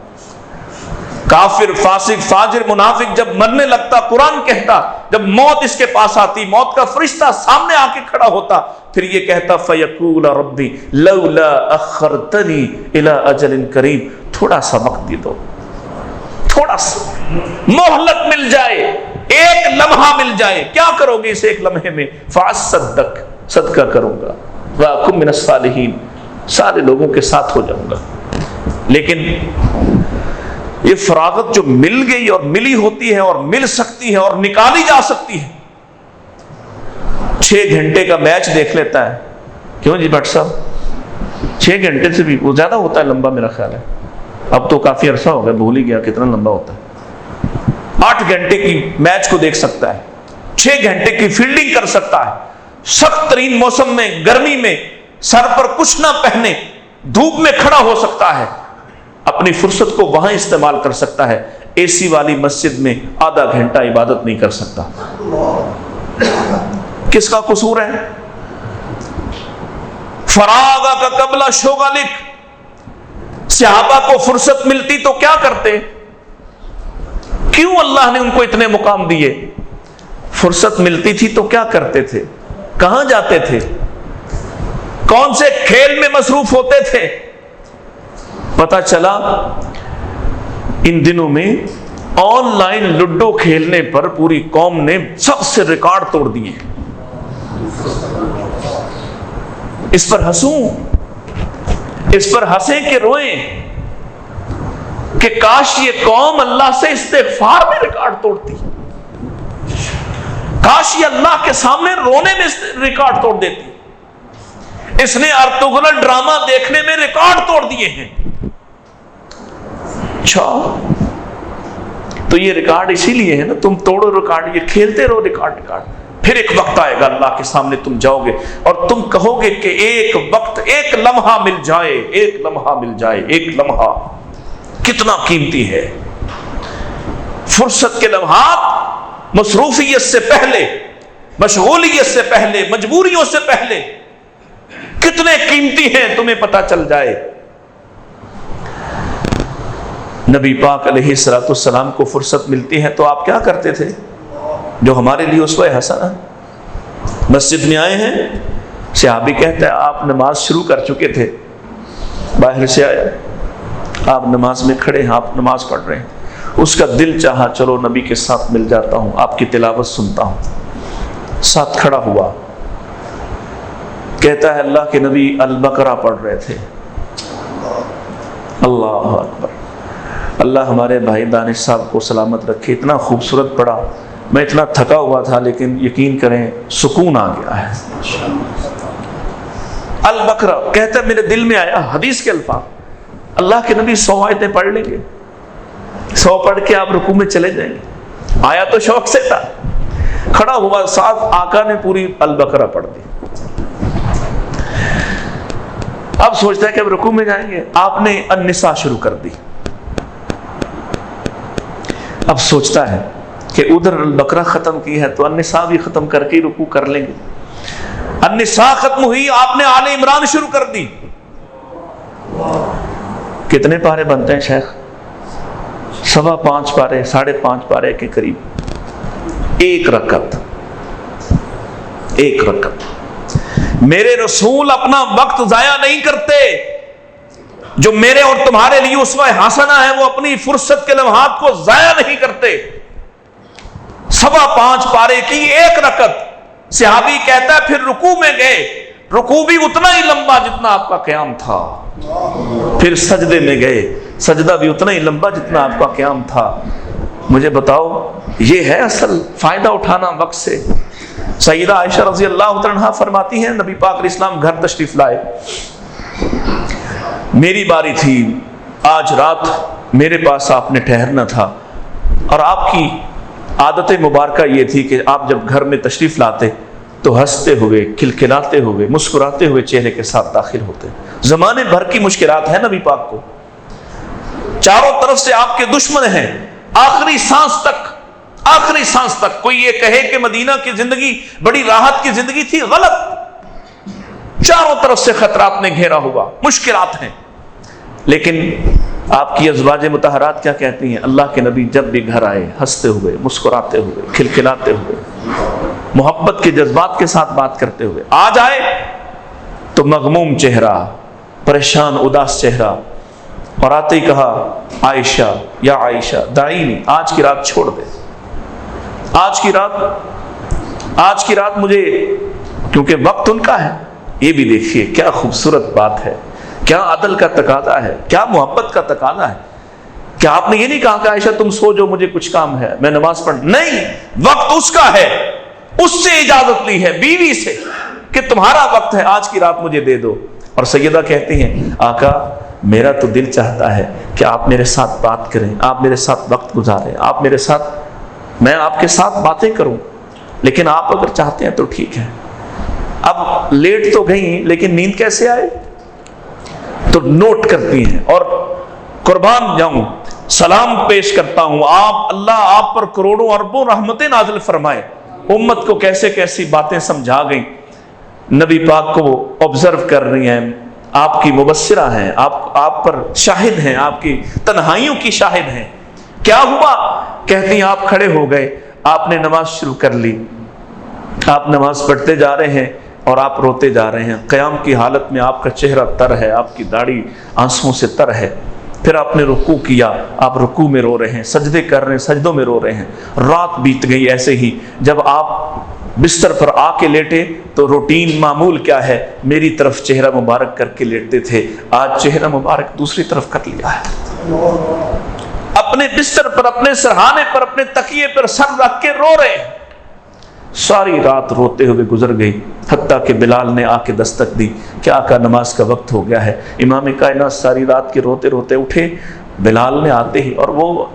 کافر، فاسق، فاجر، منافق جب مرنے لگتا، قرآن کہتا جب موت اس کے پاس آتی، موت کا فرشتہ سامنے آ کے کھڑا ہوتا، پھر یہ کہتا فَيَقُولَ رَبِّ لَوْلَا أَخَّرْتَنِي إِلَىٰ أَجَلٍ قَرِيبٍ. تھوڑا سا وقت دے دو، تھوڑا سا مہلت مل جائے، ایک لمحہ مل جائے. کیا کرو گے اس ایک لمحے میں؟ فَأَصَّدَّقْ، صدقہ کروں گا، وَأَكُن مِّنَ الصَّالِحِينَ، سارے لوگوں کے ساتھ ہو جاؤں گا. لیکن یہ فراغت جو مل گئی اور ملی ہوتی ہے اور مل سکتی ہے اور نکالی جا سکتی ہے. 6 گھنٹے کا میچ دیکھ لیتا ہے. کیوں جی بٹ صاحب؟ 6 گھنٹے سے بھی وہ زیادہ ہوتا ہے لمبا، میرا خیال ہے. اب تو کافی عرصہ ہو گیا، بھول ہی گیا کتنا لمبا ہوتا ہے. 8 گھنٹے کی میچ کو دیکھ سکتا ہے، 6 گھنٹے کی فیلڈنگ کر سکتا ہے. سخت ترین موسم میں، گرمی میں، سر پر کچھ نہ پہنے دھوپ میں کھڑا ہو سکتا ہے. اپنی فرصت کو وہاں استعمال کر سکتا ہے. اے سی والی مسجد میں آدھا گھنٹہ عبادت نہیں کر سکتا. کس کا قصور ہے؟ فراغ کا قبل شغلک. صحابہ کو فرصت ملتی تو کیا کرتے؟ کیوں اللہ نے ان کو اتنے مقام دیے؟ فرصت ملتی تھی تو کیا کرتے تھے؟ کہاں جاتے تھے؟ کون سے کھیل میں مصروف ہوتے تھے؟ پتا چلا ان دنوں میں آن لائن لڈو کھیلنے پر پوری قوم نے سب سے ریکارڈ توڑ دیے. اس پر ہنسوں، اس پر ہنسیں کہ روئیں کہ کاش یہ قوم اللہ سے استغفار میں ریکارڈ توڑتی، کاش یہ اللہ کے سامنے رونے میں ریکارڈ توڑ دیتی. اس نے ارطغرل ڈرامہ دیکھنے میں ریکارڈ توڑ دیے ہیں. اچھا تو یہ ریکارڈ اسی لیے ہے نا، تم توڑو ریکارڈ، یہ کھیلتے رہو ریکارڈ. پھر ایک وقت آئے گا اللہ کے سامنے تم جاؤ گے اور تم کہو گے کہ ایک وقت، ایک لمحہ مل جائے، ایک لمحہ مل جائے. ایک لمحہ کتنا قیمتی ہے. فرصت کے لمحات مصروفیت سے پہلے، مشغولیت سے پہلے، مجبوریوں سے پہلے کتنے قیمتی ہیں، تمہیں پتہ چل جائے. نبی پاک علیہ الصلوۃ والسلام کو فرصت ملتی ہے تو آپ کیا کرتے تھے؟ جو ہمارے لیے اسوہ حسنہ. مسجد میں آئے ہیں، صحابی کہتا ہے آپ نماز شروع کر چکے تھے، باہر سے آیا، آپ نماز میں کھڑے ہیں، آپ نماز پڑھ رہے ہیں. اس کا دل چاہا چلو نبی کے ساتھ مل جاتا ہوں، آپ کی تلاوت سنتا ہوں. ساتھ کھڑا ہوا، کہتا ہے اللہ کے نبی البقرہ پڑھ رہے تھے. اللہ اکبر. اللہ ہمارے بھائی دانش صاحب کو سلامت رکھے، اتنا خوبصورت پڑھا. میں اتنا تھکا ہوا تھا لیکن یقین کریں سکون آ گیا ہے. البقرہ کہتا ہے میرے دل میں آیا، حدیث کے الفاظ، اللہ کے نبی 100 آیتیں پڑھ لیں گے، 100 پڑھ کے آپ رکوع میں چلے جائیں گے. آیا تو شوق سے تھا. کھڑا ہوا، ساتھ آقا نے پوری البقرہ پڑھ دی. اب سوچتا ہے کہ اب رکوع میں جائیں گے، آپ نے النساء شروع کر دی. اب سوچتا ہے کہ ادھر البقرہ ختم کی ہے تو النساء بھی ختم کر کے رکوع کر لیں گے. النساء ختم ہوئی، آپ نے آل عمران شروع کر دی. کتنے پارے بنتے ہیں شیخ؟ 5.25 پارے، 5.5 پارے کے قریب. ایک رکعت. میرے رسول اپنا وقت ضائع نہیں کرتے. جو میرے اور تمہارے لیے اسوہ حسنہ ہے وہ اپنی فرصت کے لمحات کو ضائع نہیں کرتے. 5.25 پارے کی ایک رکعت. صحابی کہتا ہے پھر رکوع میں گئے، رکوع بھی اتنا ہی لمبا جتنا آپ کا قیام تھا. پھر سجدے میں گئے، سجدہ بھی اتنا ہی لمبا جتنا آپ کا قیام تھا. مجھے بتاؤ، یہ ہے اصل فائدہ اٹھانا وقت سے. سیدہ عائشہ رضی اللہ عنہا فرماتی ہیں نبی پاک علیہ السلام گھر تشریف لائے، میری باری تھی، آج رات میرے پاس آپ نے ٹھہرنا تھا، اور آپ کی عادت مبارکہ یہ تھی کہ آپ جب گھر میں تشریف لاتے تو ہنستے ہوئے، کھلکھلاتے ہوئے، مسکراتے ہوئے چہرے کے ساتھ داخل ہوتے. زمانے بھر کی مشکلات ہیں نبی پاک کو، چاروں طرف سے آپ کے دشمن ہیں. آخری سانس تک کوئی یہ کہے کہ مدینہ کی زندگی بڑی راحت کی زندگی تھی، غلط. چاروں طرف سے خطرات نے گھیرا ہوا، مشکلات ہیں. لیکن آپ کی ازواج مطہرات کیا کہتی ہیں؟ اللہ کے نبی جب بھی گھر آئے ہنستے ہوئے، مسکراتے ہوئے، کھلکھلاتے ہوئے، محبت کے جذبات کے ساتھ بات کرتے ہوئے. آ جائے تو مغموم چہرہ، پریشان اداس چہرہ، اور آتے ہی کہا عائشہ یا عائشہ دعینی، آج کی رات چھوڑ دے، آج کی رات مجھے، کیونکہ وقت ان کا ہے. یہ بھی دیکھیے کیا خوبصورت بات ہے، کیا عدل کا تقاضا ہے، کیا محبت کا تقاضا ہے. کیا آپ نے یہ نہیں کہا کہ عائشہ تم سو جو، مجھے کچھ کام ہے، میں نماز پڑھ؟ نہیں، وقت اس کا ہے، اس سے اجازت لی ہے بیوی سے کہ تمہارا وقت ہے، آج کی رات مجھے دے دو. اور سیدہ کہتی ہیں آقا میرا تو دل چاہتا ہے کہ آپ میرے ساتھ بات کریں، آپ میرے ساتھ وقت گزاریں، آپ میرے ساتھ، میں آپ کے ساتھ باتیں کروں، لیکن آپ اگر چاہتے ہیں تو ٹھیک ہے. اب لیٹ تو گئی لیکن نیند کیسے آئے؟ تو نوٹ کرتی ہیں. اور قربان جاؤں، سلام پیش کرتا ہوں، آپ اللہ آپ پر کروڑوں اربوں رحمتیں نازل فرمائے. امت کو کیسے کیسی باتیں سمجھا گئیں، نبی پاک کو آبزرو کر رہی ہیں، آپ کی مبصرہ ہیں، آپ پر شاہد ہیں، آپ کی تنہائیوں کی شاہد ہیں. کیا ہوا؟ کہتی ہیں آپ کھڑے ہو گئے، آپ نے نماز شروع کر لی، آپ نماز پڑھتے جا رہے ہیں اور آپ روتے جا رہے ہیں. قیام کی حالت میں آپ کا چہرہ تر ہے، آپ کی داڑھی آنسوؤں سے تر ہے. پھر آپ نے رکوع کیا، آپ رکوع میں رو رہے ہیں، سجدے کر رہے ہیں، سجدوں میں رو رہے ہیں. رات بیت گئی ایسے ہی. جب آپ بستر پر آ کے لیٹے تو روٹین معمول کیا ہے؟ میری طرف چہرہ مبارک کر کے لیٹتے تھے، آج چہرہ مبارک دوسری طرف کر لیا ہے. اپنے بستر پر، اپنے سرہانے پر، اپنے تکیے پر سر رکھ کے رو رہے ہیں. ساری رات روتے ہوئے گزر گئی، حتیٰ کہ بلال نے آ کے دستک دی کہ آقا نماز کا وقت ہو گیا ہے. امام کائنات ساری رات کے روتے روتے اٹھے. بلال نے آتے ہی، اور وہ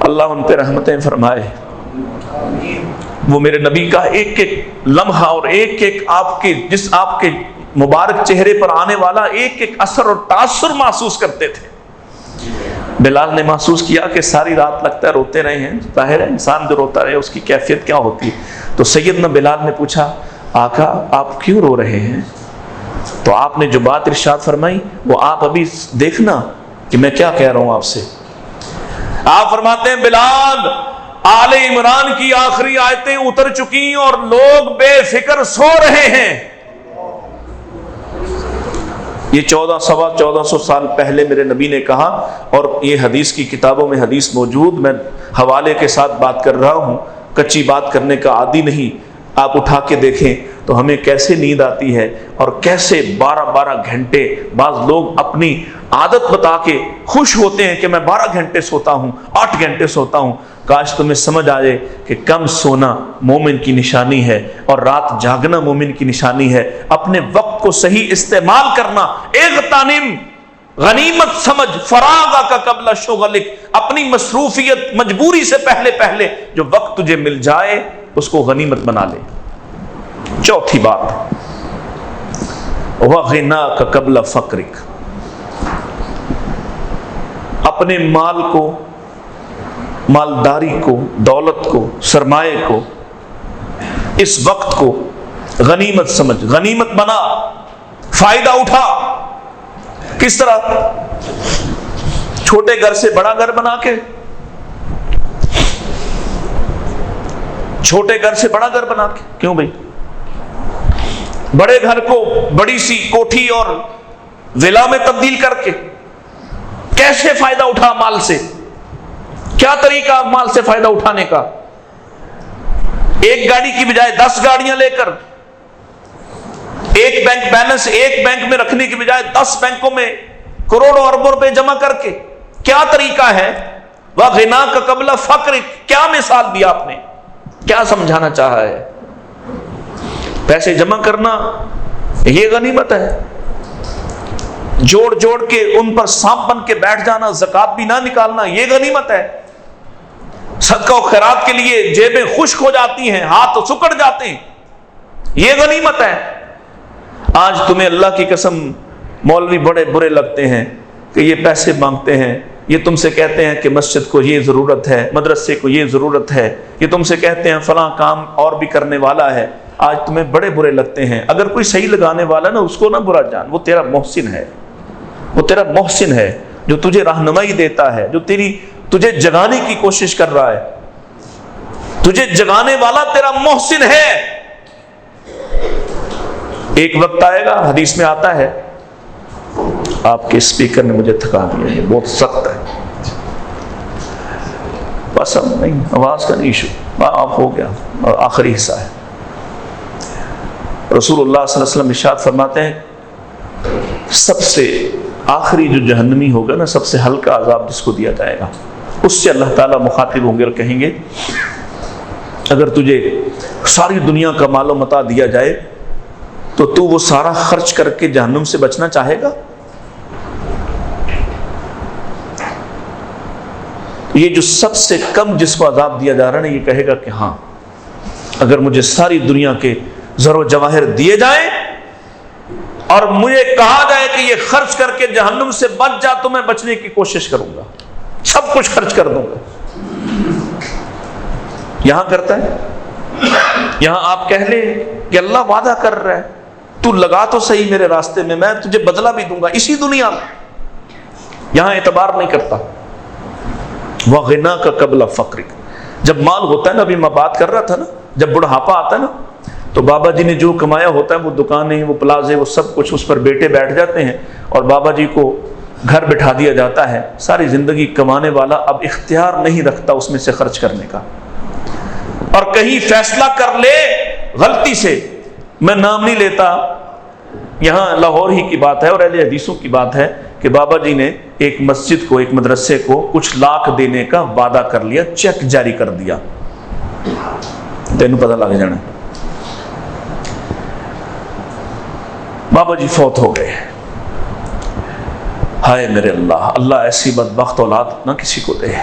اللہ ان پہ رحمتیں فرمائے، وہ میرے نبی کا ایک ایک لمحہ اور ایک ایک آپ کے مبارک چہرے پر آنے والا ایک ایک اثر اور تاثر محسوس کرتے تھے. بلال نے محسوس کیا کہ ساری رات لگتا ہے روتے رہے ہیں. ظاہر ہے انسان جو روتا رہے اس کی کیفیت کیا ہوتی. تو سیدنا بلال نے پوچھا آقا آپ کیوں رو رہے ہیں؟ تو آپ نے جو بات ارشاد فرمائی وہ آپ ابھی دیکھنا کہ میں کیا کہہ رہا ہوں آپ سے. آپ فرماتے ہیں بلال، آل عمران کی آخری آیتیں اتر چکی اور لوگ بے فکر سو رہے ہیں. یہ 1400 سال پہلے میرے نبی نے کہا، اور یہ حدیث کی کتابوں میں حدیث موجود. میں حوالے کے ساتھ بات کر رہا ہوں، کچی بات کرنے کا عادی نہیں. آپ اٹھا کے دیکھیں تو ہمیں کیسے نیند آتی ہے، اور کیسے 12 گھنٹے بعض لوگ اپنی عادت بتا کے خوش ہوتے ہیں کہ میں 12 گھنٹے سوتا ہوں، 8 گھنٹے سوتا ہوں. کاش تمہیں سمجھ آ جائے کہ کم سونا مومن کی نشانی ہے اور رات جاگنا مومن کی نشانی ہے. اپنے وقت کو صحیح استعمال کرنا. اغتنم غنیمت سمجھ فراغ کا قبل شغلک، اپنی مصروفیت مجبوری سے پہلے جو وقت تجھے مل جائے اس کو غنیمت بنا لے۔ چوتھی بات، وغناک قبل فقرک، اپنے مال کو، مالداری کو، دولت کو، سرمایہ کو، اس وقت کو غنیمت سمجھ، غنیمت بنا، فائدہ اٹھا۔ کس طرح؟ چھوٹے گھر سے بڑا گھر بنا کے، چھوٹے گھر سے بڑا گھر بنا کے، کیوں بھائی؟ بڑے گھر کو بڑی سی کوٹھی اور ولا میں تبدیل کر کے کیسے فائدہ اٹھا مال سے؟ کیا طریقہ مال سے فائدہ اٹھانے کا؟ ایک گاڑی کی بجائے 10 گاڑیاں لے کر، ایک بینک بیلنس ایک بینک میں رکھنے کی بجائے 10 بینکوں میں کروڑوں اربوں روپے جمع کر کے، کیا طریقہ ہے؟ وغناک قبل فقرک، کیا مثال دیا آپ نے؟ کیا سمجھانا چاہا ہے؟ پیسے جمع کرنا یہ غنیمت ہے، جوڑ کے ان پر سانپ بن کے بیٹھ جانا، زکات بھی نہ نکالنا، یہ غنیمت ہے۔ صدقہ و خیرات کے لیے جیبیں خشک ہو جاتی ہیں، ہاتھ سکڑ جاتے ہیں، یہ غنیمت ہے۔ آج تمہیں اللہ کی قسم مولوی بڑے برے لگتے ہیں کہ یہ پیسے مانگتے ہیں، یہ تم سے کہتے ہیں کہ مسجد کو یہ ضرورت ہے، مدرسے کو یہ ضرورت ہے، یہ تم سے کہتے ہیں فلاں کام اور بھی کرنے والا ہے، آج تمہیں بڑے برے لگتے ہیں۔ اگر کوئی صحیح لگانے والا نا، اس کو نہ برا جان، وہ تیرا محسن ہے، وہ تیرا محسن ہے جو تجھے رہنمائی دیتا ہے، جو تجھے جگانے کی کوشش کر رہا ہے، تجھے جگانے والا تیرا محسن ہے۔ ایک وقت آئے گا، حدیث میں آتا ہے، آپ کے اسپیکر نے مجھے تھکا دیا ہے، بہت سخت ہے، بس اب نہیں، آواز کا نہیں ایشو، آپ ہو گیا، اور آخری حصہ ہے۔ رسول اللہ صلی اللہ علیہ وسلم ارشاد فرماتے ہیں، سب سے آخری جو جہنمی ہوگا نا، سب سے ہلکا عذاب جس کو دیا جائے گا، اس سے اللہ تعالیٰ مخاطب ہوں گے اور کہیں گے، اگر تجھے ساری دنیا کا مال و متاع دیا جائے تو تو وہ سارا خرچ کر کے جہنم سے بچنا چاہے گا؟ یہ جو سب سے کم جس کو عذاب دیا جا رہا ہے نا، یہ کہے گا کہ ہاں، اگر مجھے ساری دنیا کے زر و جواہر دیے جائیں اور مجھے کہا جائے کہ یہ خرچ کر کے جہنم سے بچ جا، تو میں بچنے کی کوشش کروں گا، سب کچھ خرچ کر دوں گا۔ یہاں کرتا ہے، یہاں آپ کہہ لیں کہ اللہ وعدہ کر رہا ہے، تو لگا تو صحیح میرے راستے میں، میں تجھے بدلہ بھی دوں گا اسی دنیا میں۔ یہاں اعتبار نہیں کرتا۔ وغناک قبل فقرک، جب مال ہوتا ہے نا، ابھی میں بات کر رہا تھا نا، جب بڑھاپا آتا ہے نا، تو بابا جی نے جو کمایا ہوتا ہے، وہ دکانیں، وہ پلازے، وہ سب کچھ، اس پر بیٹے بیٹھ جاتے ہیں اور بابا جی کو گھر بٹھا دیا جاتا ہے۔ ساری زندگی کمانے والا اب اختیار نہیں رکھتا اس میں سے خرچ کرنے کا، اور کہیں فیصلہ کر لے غلطی سے، میں نام نہیں لیتا، یہاں لاہور ہی کی بات ہے اور اہل حدیثوں کی بات ہے کہ بابا جی نے ایک مسجد کو، ایک مدرسے کو کچھ لاکھ دینے کا وعدہ کر لیا، چیک جاری کر دیا، تینوں پتہ لگ جانا، بابا جی فوت ہو گئے۔ ہائے میرے اللہ، اللہ ایسی بدبخت اولاد نہ کسی کو دے۔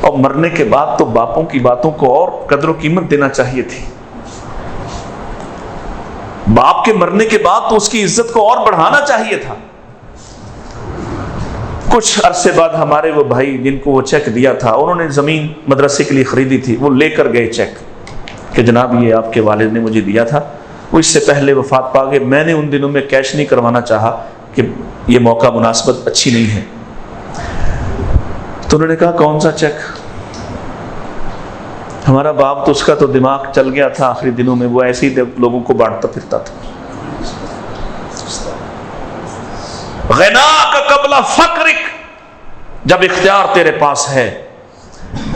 اور مرنے کے بعد تو باپوں کی باتوں کو اور قدر و قیمت دینا چاہیے تھی، باپ کے مرنے کے بعد تو اس کی عزت کو اور بڑھانا چاہیے تھا۔ کچھ عرصے بعد ہمارے وہ بھائی جن کو وہ چیک دیا تھا، انہوں نے زمین مدرسے کے لیے خریدی تھی، وہ لے کر گئے چیک کہ جناب یہ آپ کے والد نے مجھے دیا تھا، وہ اس سے پہلے وفات پا گئے، میں نے ان دنوں میں کیش نہیں کروانا چاہا کہ یہ موقع مناسبت اچھی نہیں ہے۔ تو انہوں نے کہا کون سا چیک؟ ہمارا باپ تو اس کا تو دماغ چل گیا تھا آخری دنوں میں، وہ ایسے ہی لوگوں کو بانٹتا پھرتا تھا۔ غناک قبل فقرک، جب اختیار تیرے پاس ہے۔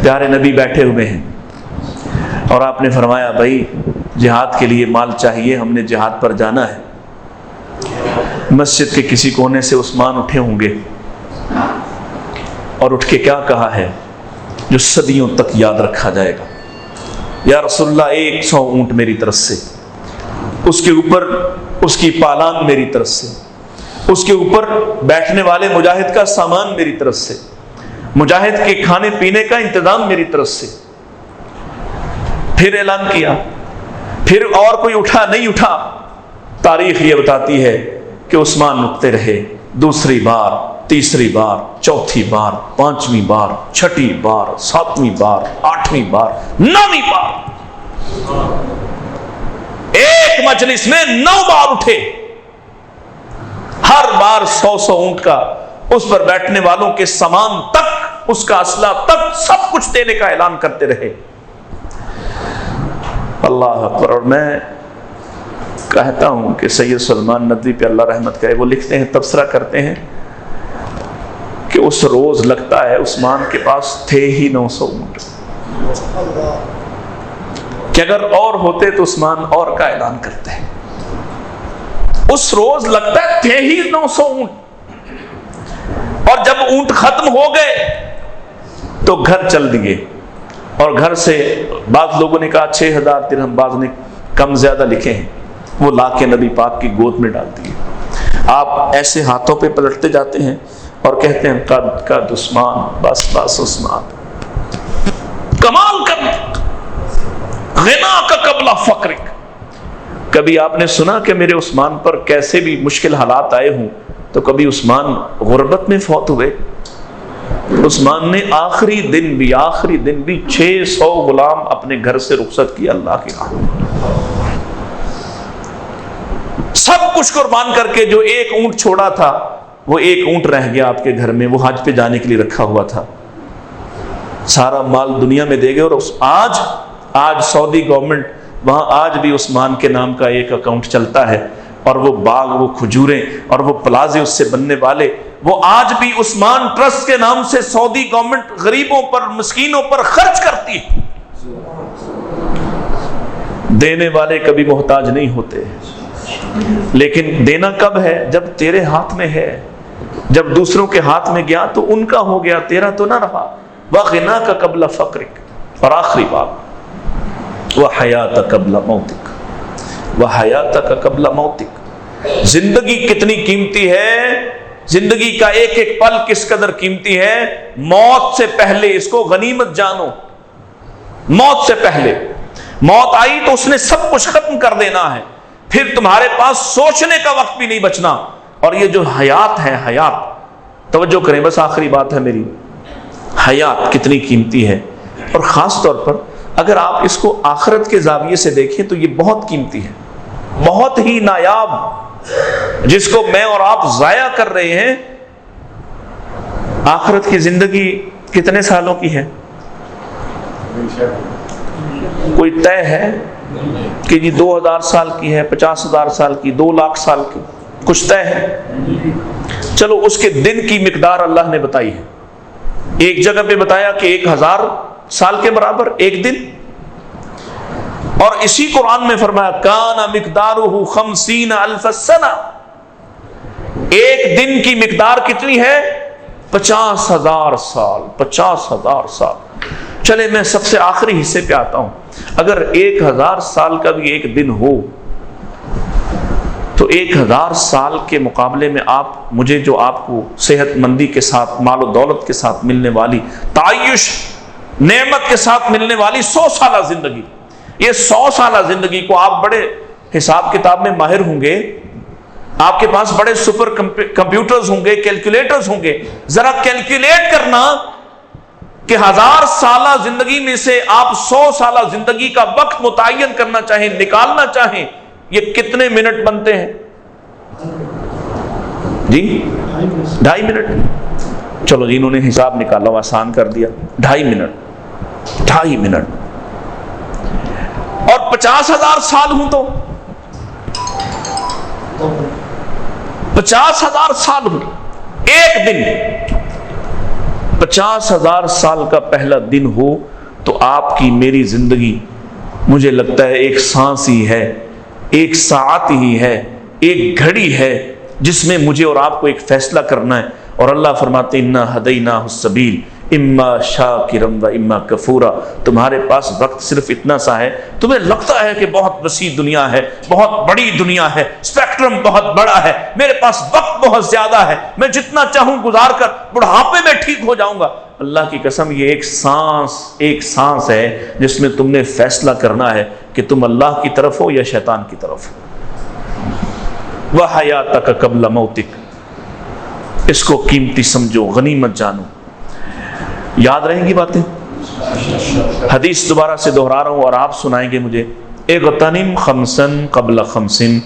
پیارے نبی بیٹھے ہوئے ہیں اور آپ نے فرمایا بھائی جہاد کے لیے مال چاہیے، ہم نے جہاد پر جانا ہے۔ مسجد کے کسی کونے سے عثمان اٹھے ہوں گے اور اٹھ کے کیا کہا ہے جو صدیوں تک یاد رکھا جائے گا، یا رسول اللہ 100 اونٹ میری طرف سے، اس کے اوپر اس کی پالان میری طرف سے، اس کے اوپر بیٹھنے والے مجاہد کا سامان میری طرف سے، مجاہد کے کھانے پینے کا انتظام میری طرف سے۔ پھر اعلان کیا، پھر اور کوئی اٹھا نہیں اٹھا۔ تاریخ یہ بتاتی ہے کہ عثمان اٹھتے رہے، دوسری بار، تیسری بار، چوتھی بار، پانچویں بار، چھٹی بار، ساتویں بار، آٹھویں بار، نویں بار، ایک مجلس میں 9 بار اٹھے۔ ہر بار 100 اونٹ کا، اس پر بیٹھنے والوں کے سامان تک، اس کا اسلحہ تک، سب کچھ دینے کا اعلان کرتے رہے۔ اللہ اکبر۔ اور میں کہتا ہوں کہ سید سلمان ندوی پہ اللہ رحمت کرے، وہ لکھتے ہیں، تبصرہ کرتے ہیں کہ اس روز لگتا ہے عثمان کے پاس تھے ہی 900 اونٹ، کہ اگر اور ہوتے تو عثمان اور کا اعلان کرتے ہیں۔ اس روز لگتا ہے تھے ہی 900 اونٹ، اور جب اونٹ ختم ہو گئے تو گھر چل دیے، اور گھر سے بعض لوگوں نے کہا 6000 درہم، بعض نے کم زیادہ لکھے ہیں، وہ لا کے نبی پاک کی گود میں ڈال دیے۔ آپ ایسے ہاتھوں پہ پلٹتے جاتے ہیں اور کہتے ہیں قد عثمان، بس بس عثمان، کمال کر غنا کا قبل فقرک۔ کبھی آپ نے سنا کہ میرے عثمان پر کیسے بھی مشکل حالات آئے ہوں تو کبھی عثمان غربت میں فوت ہوئے؟ عثمان نے آخری دن بھی 600 غلام اپنے گھر سے رخصت کیا اللہ کی راہ میں، سب کچھ قربان کر کے۔ جو ایک اونٹ چھوڑا تھا وہ ایک اونٹ رہ گیا آپ کے گھر میں، وہ حج پہ جانے کے لیے رکھا ہوا تھا، سارا مال دنیا میں دے گئے۔ اور آج سعودی گورنمنٹ وہاں آج بھی عثمان کے نام کا ایک اکاؤنٹ چلتا ہے، اور وہ باغ، وہ کھجوریں اور وہ پلازے اس سے بننے والے، وہ آج بھی عثمان ٹرسٹ کے نام سے سعودی گورنمنٹ غریبوں پر، مسکینوں پر خرچ کرتی ہے۔ دینے والے کبھی محتاج نہیں ہوتے، لیکن دینا کب ہے؟ جب تیرے ہاتھ میں ہے۔ جب دوسروں کے ہاتھ میں گیا تو ان کا ہو گیا، تیرا تو نہ رہا۔ وَغِنَاكَ قَبْلَ فَقْرِكَ۔ اور آخری بات، وَحَيَاتَكَ قَبْلَ مَوْتِكَ، وَحَيَاتَكَ قَبْلَ مَوْتِكَ۔ زندگی کتنی قیمتی ہے، زندگی کا ایک ایک پل کس قدر قیمتی ہے، موت سے پہلے اس کو غنیمت جانو۔ موت سے پہلے، موت آئی تو اس نے سب کچھ ختم کر دینا ہے، پھر تمہارے پاس سوچنے کا وقت بھی نہیں بچنا۔ اور یہ جو حیات ہے، حیات، توجہ کریں، بس آخری بات ہے میری، حیات کتنی قیمتی ہے، اور خاص طور پر اگر آپ اس کو آخرت کے زاویے سے دیکھیں تو یہ بہت قیمتی ہے، بہت ہی نایاب، جس کو میں اور آپ ضائع کر رہے ہیں۔ آخرت کی زندگی کتنے سالوں کی ہے؟ کوئی طے ہے کہ جی 2000 سال کی ہے، 50,000 سال کی، 2 لاکھ سال کی؟ کچھ طے ہے؟ چلو اس کے دن کی مقدار اللہ نے بتائی ہے، ایک جگہ پہ بتایا کہ 1000 سال کے برابر ایک دن، اور اسی قرآن میں فرمایا کان مقدارہ 50,000 سنہ، ایک دن کی مقدار کتنی ہے؟ 50,000 سال، 50,000 سال۔ چلے میں سب سے آخری حصے پہ آتا ہوں، اگر 1000 سال کا بھی ایک دن ہو تو 1000 سال کے مقابلے میں آپ مجھے، جو آپ کو صحت مندی کے ساتھ، مال و دولت کے ساتھ ملنے والی، تعیش نعمت کے ساتھ ملنے والی 100 سالہ زندگی، یہ 100 سالہ زندگی کو آپ بڑے حساب کتاب میں ماہر ہوں گے، آپ کے پاس بڑے سپر کمپیوٹرز ہوں گے، کیلکولیٹرز ہوں گے، ذرا کیلکولیٹ کرنا کہ 1000 سالہ زندگی میں سے آپ 100 سالہ زندگی کا وقت متعین کرنا چاہیں، نکالنا چاہیں، یہ کتنے منٹ بنتے ہیں؟ جی 2.5 منٹ۔ چلو جی انہوں نے حساب نکالا، آسان کر دیا، 2.5 منٹ، 2.5 منٹ۔ اور 50,000 سال ہوں تو 50,000 سال ہوں، ایک دن 50,000 سال کا پہلا دن ہو تو آپ کی میری زندگی مجھے لگتا ہے ایک سانس ہی ہے، ایک ساعت ہی ہے، ایک گھڑی ہے جس میں مجھے اور آپ کو ایک فیصلہ کرنا ہے۔ اور اللہ فرماتے انا ہدیناہ السبیل اما شاکرم و اما کفورا. تمہارے پاس وقت صرف اتنا سا ہے. تمہیں لگتا ہے کہ بہت وسیع دنیا ہے, بہت بڑی دنیا ہے, اسپیکٹرم بہت بڑا ہے, میرے پاس وقت بہت زیادہ ہے, میں جتنا چاہوں گزار کر بڑھاپے میں ٹھیک ہو جاؤں گا. اللہ کی قسم یہ ایک سانس ہے جس میں تم نے فیصلہ کرنا ہے کہ تم اللہ کی طرف ہو یا شیطان کی طرف ہو. وَحَيَاتَكَ قَبْلَ مَوْتِكَ, اس کو قیمتی سمجھو, غنیمت جانو. یاد رہیں گی باتیں؟ حدیث دوبارہ سے دہرا رہا ہوں اور آپ سنائیں گے مجھے. اغتنم خمسن قبل خمسن,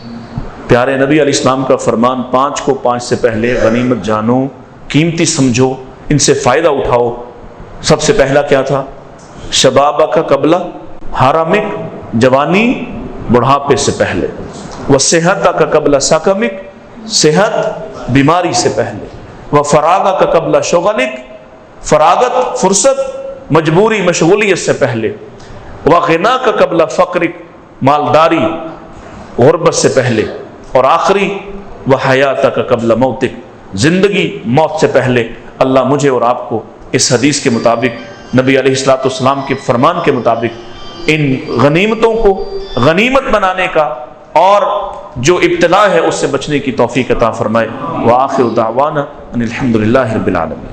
پیارے نبی علیہ السلام کا فرمان, 5 کو 5 سے پہلے غنیمت جانو, قیمتی سمجھو, ان سے فائدہ اٹھاؤ. سب سے پہلا کیا تھا؟ شبابک قبل حرمک, جوانی بڑھاپے سے پہلے. وصحتک قبل سقمک, صحت بیماری سے پہلے. وفراغک قبل شغلک, فراغت فرصت مجبوری مشغولیت سے پہلے. وغناک قبل فقرک, مالداری غربت سے پہلے. اور آخری وحیاتک قبل موتک, زندگی موت سے پہلے. اللہ مجھے اور آپ کو اس حدیث کے مطابق, نبی علیہ الصلوۃ والسلام کے فرمان کے مطابق, ان غنیمتوں کو غنیمت بنانے کا اور جو ابتلا ہے اس سے بچنے کی توفیق عطا فرمائے. وآخر دعوانا ان الحمد للہ رب العالمین.